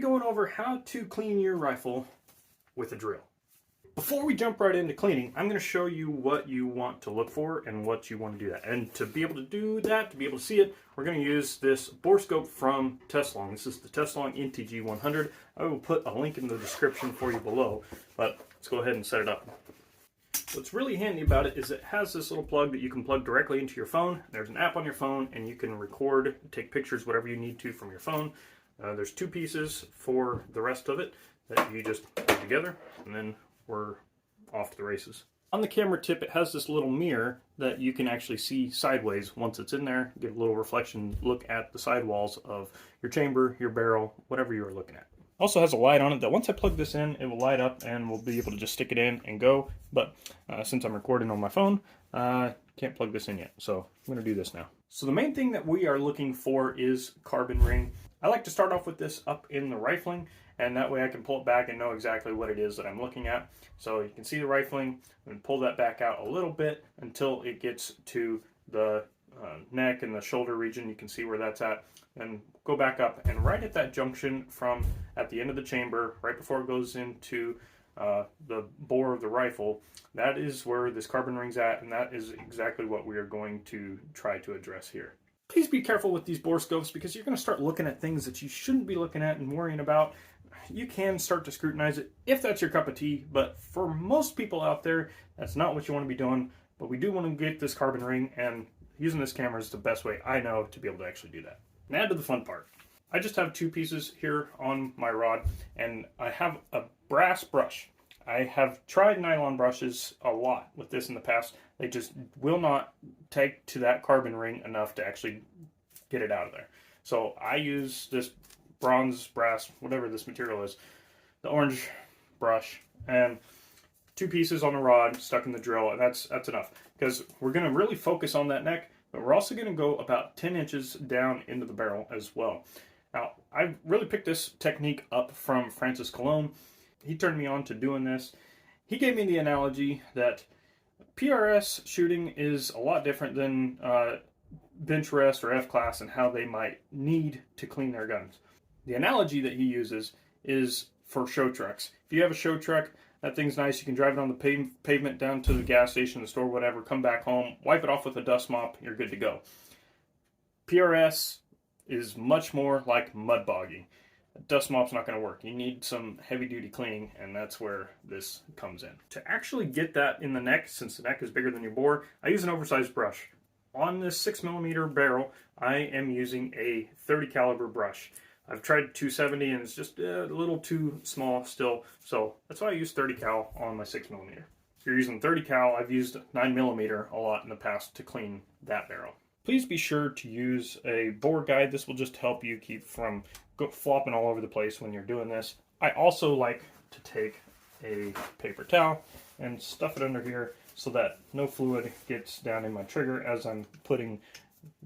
be going over how to clean your rifle with a drill. Before we jump right into cleaning, I'm going to show you what you want to look for and what you want to do that. And to be able to do that, to be able to see it, we're going to use this bore scope from Teslong. This is the Teslong NTG100. I will put a link in the description for you below, but let's go ahead and set it up. What's really handy about it is it has this little plug that you can plug directly into your phone. There's an app on your phone and you can record, take pictures, whatever you need to from your phone. There's two pieces for the rest of it that you just put together, and then we're off to the races. On the camera tip, it has this little mirror that you can actually see sideways once it's in there. Get a little reflection look at the sidewalls of your chamber, your barrel, whatever you are looking at. Also has a light on it that once I plug this in, it will light up and we'll be able to just stick it in and go. But since I'm recording on my phone, can't plug this in yet. So I'm going to do this now. So the main thing that we are looking for is carbon ring. I like to start off with this up in the rifling, and that way I can pull it back and know exactly what it is that I'm looking at. So you can see the rifling, and pull that back out a little bit until it gets to the neck and the shoulder region. You can see where that's at. Then go back up, and right at that junction from at the end of the chamber, right before it goes into the bore of the rifle, that is where this carbon ring's at, and that is exactly what we are going to try to address here. Please be careful with these bore scopes because you're going to start looking at things that you shouldn't be looking at and worrying about. You can start to scrutinize it if that's your cup of tea, but for most people out there, that's not what you want to be doing. But we do want to get this carbon ring, and using this camera is the best way I know to be able to actually do that. Now to the fun part. I just have two pieces here on my rod, and I have a brass brush. I have tried nylon brushes a lot with this in the past. They just will not take to that carbon ring enough to actually get it out of there. So I use this bronze, brass, whatever this material is, the orange brush, and two pieces on a rod stuck in the drill, and that's enough. Because we're going to really focus on that neck, but we're also going to go about 10 inches down into the barrel as well. Now, I really picked this technique up from Francis Cologne. He turned me on to doing this. He gave me the analogy that PRS shooting is a lot different than bench rest or F-class and how they might need to clean their guns. The analogy that he uses is for show trucks. If you have a show truck, that thing's nice. You can drive it on the pavement down to the gas station, the store, whatever, come back home, wipe it off with a dust mop, you're good to go. PRS is much more like mud bogging. A dust mop's not going to work. You need some heavy-duty cleaning, and that's where this comes in. To actually get that in the neck, since the neck is bigger than your bore, I use an oversized brush. On this 6mm barrel, I am using a 30 caliber brush. I've tried 270 and it's just a little too small still, so that's why I use 30 cal on my 6mm. If you're using 30 cal, I've used 9mm a lot in the past to clean that barrel. Please be sure to use a bore guide. This will just help you keep from flopping all over the place when you're doing this. I also like to take a paper towel and stuff it under here so that no fluid gets down in my trigger as I'm putting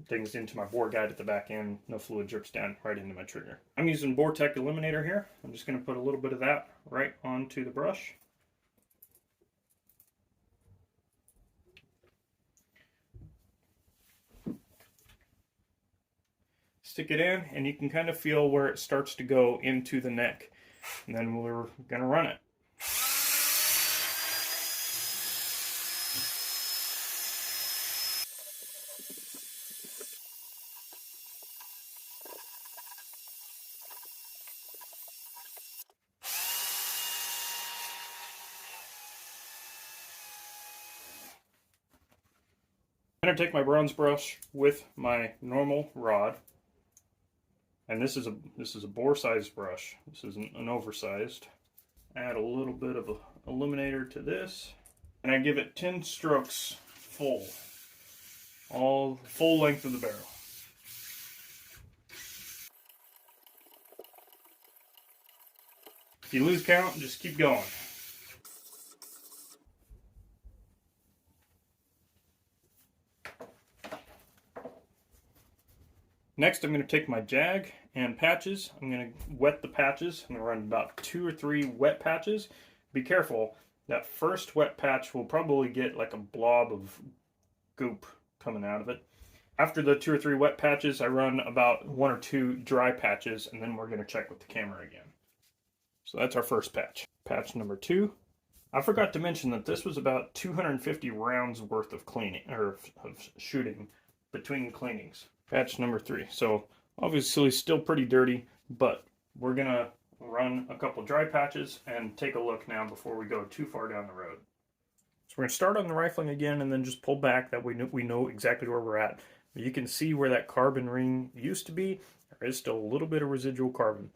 things into my bore guide at the back end. No fluid drips down right into my trigger. I'm using BoreTech Eliminator here. I'm just going to put a little bit of that right onto the brush. Stick it in, and you can kind of feel where it starts to go into the neck. And then we're going to run it. I'm going to take my bronze brush with my normal rod. And this is a bore sized brush. This isn't an oversized. Add a little bit of illuminator to this, and I give it 10 strokes full, all full length of the barrel. If you lose count, just keep going. Next, I'm going to take my jag and patches. I'm going to wet the patches. I'm going to run about 2 or 3 wet patches. Be careful, that first wet patch will probably get like a blob of goop coming out of it. After the 2 or 3 wet patches, I run about 1 or 2 dry patches, and then we're going to check with the camera again. So that's our first patch. Patch number 2. I forgot to mention that this was about 250 rounds worth of cleaning, or of shooting between cleanings. Patch number 3. So obviously still pretty dirty, but we're going to run a couple dry patches and take a look now before we go too far down the road. So we're going to start on the rifling again and then just pull back. That way we know exactly where we're at. You can see where that carbon ring used to be. There is still a little bit of residual carbon.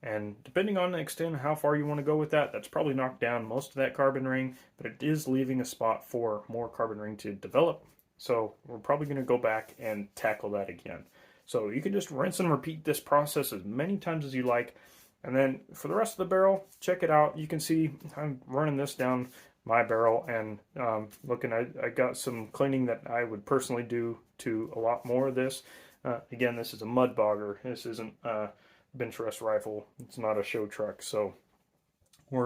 And depending on the extent of how far you want to go with that, that's probably knocked down most of that carbon ring, but it is leaving a spot for more carbon ring to develop. So we're probably going to go back and tackle that again. So you can just rinse and repeat this process as many times as you like. And then for the rest of the barrel, check it out. You can see I'm running this down my barrel and looking, I got some cleaning that I would personally do to a lot more of this. Again, this is a mud bogger. This isn't a bench rest rifle. It's not a show truck. So we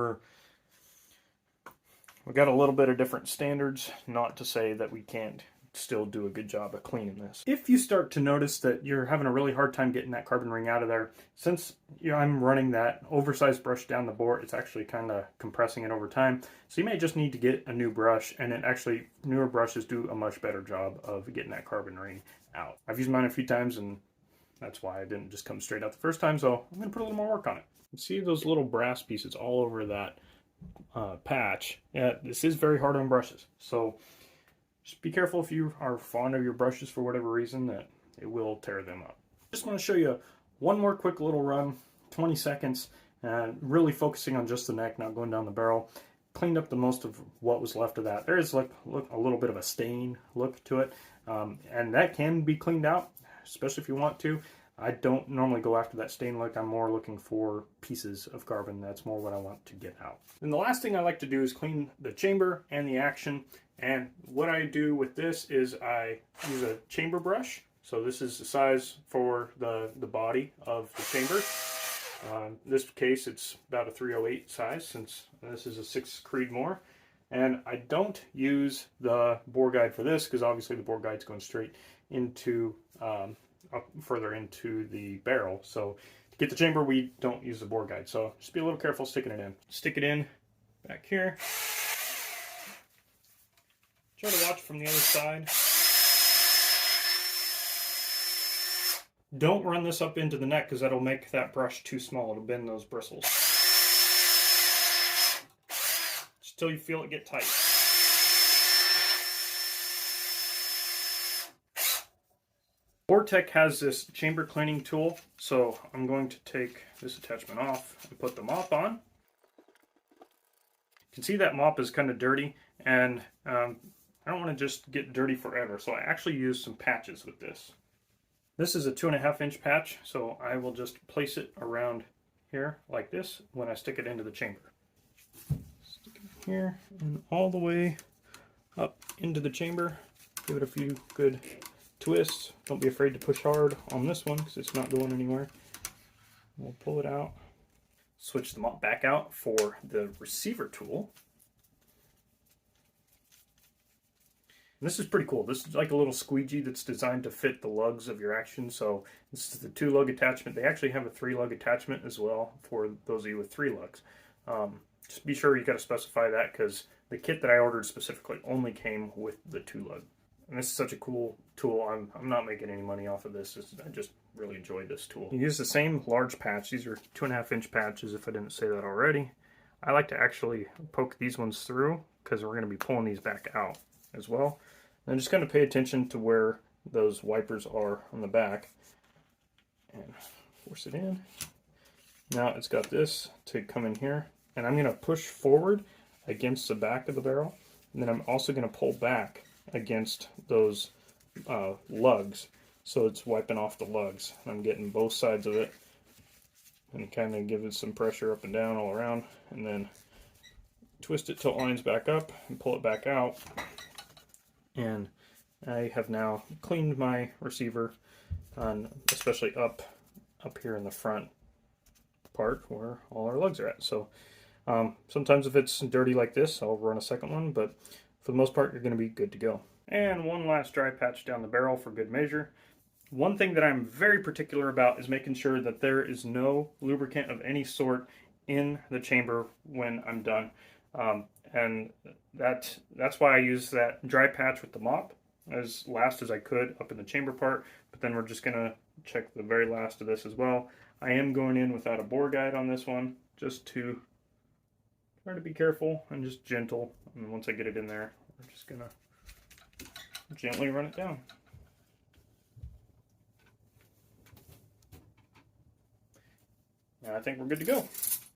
got a little bit of different standards, not to say that we can't still do a good job of cleaning this. If you start to notice that you're having a really hard time getting that carbon ring out of there, since I'm running that oversized brush down the bore, it's actually kind of compressing it over time. So you may just need to get a new brush, and it actually, newer brushes do a much better job of getting that carbon ring out. I've used mine a few times, and that's why I didn't just come straight out the first time, so I'm going to put a little more work on it. You see those little brass pieces all over that patch. Yeah, this is very hard on brushes, so just be careful if you are fond of your brushes for whatever reason, that it will tear them up. Just want to show you one more quick little run, 20 seconds, really focusing on just the neck, not going down the barrel. Cleaned up the most of what was left of that. There is like a little bit of a stain look to it, and that can be cleaned out, especially if you want to. I don't normally go after that stain look. I'm more looking for pieces of carbon. That's more what I want to get out. And the last thing I like to do is clean the chamber and the action. And what I do with this is I use a chamber brush. So this is the size for the body of the chamber. In this case, it's about a 308 size, since this is a 6 Creedmoor. And I don't use the bore guide for this, because obviously the bore guide's going straight into up further into the barrel. So to get the chamber, we don't use the bore guide. So just be a little careful sticking it in. Stick it in back here. Try to watch from the other side. Don't run this up into the neck, because that'll make that brush too small. It'll bend those bristles. Just till you feel it get tight. Vortec has this chamber cleaning tool, so I'm going to take this attachment off and put the mop on. You can see that mop is kind of dirty, and I don't want to just get dirty forever, so I actually use some patches with this. This is a 2.5 inch patch, so I will just place it around here like this when I stick it into the chamber. Stick it here and all the way up into the chamber. Give it a few good twists. Don't be afraid to push hard on this one, because it's not going anywhere. We'll pull it out. Switch the mop back out for the receiver tool. And this is pretty cool. This is like a little squeegee that's designed to fit the lugs of your action. So this is the 2-lug attachment. They actually have a 3-lug attachment as well for those of you with 3 lugs. Just be sure you got to specify that, because the kit that I ordered specifically only came with the 2-lug. And this is such a cool tool. I'm not making any money off of this. I just really enjoy this tool. You use the same large patch. These are 2.5 inch patches, if I didn't say that already. I like to actually poke these ones through, because we're going to be pulling these back out as well. And just kind of pay attention to where those wipers are on the back. And force it in. Now it's got this to come in here. And I'm going to push forward against the back of the barrel. And then I'm also going to pull back against those lugs, so it's wiping off the lugs. I'm getting both sides of it, and kind of give it some pressure up and down all around, and then twist it till it lines back up and pull it back out. And I have now cleaned my receiver, especially up here in the front part where all our lugs are at. So sometimes if it's dirty like this, I'll run a second one, but for the most part, you're going to be good to go. And one last dry patch down the barrel for good measure. One thing that I'm very particular about is making sure that there is no lubricant of any sort in the chamber when I'm done. And that's why I use that dry patch with the mop as last as I could up in the chamber part. But then we're just going to check the very last of this as well. I am going in without a bore guide on this one, just to try to be careful and just gentle. And once I get it in there, we're just going to gently run it down. And I think we're good to go.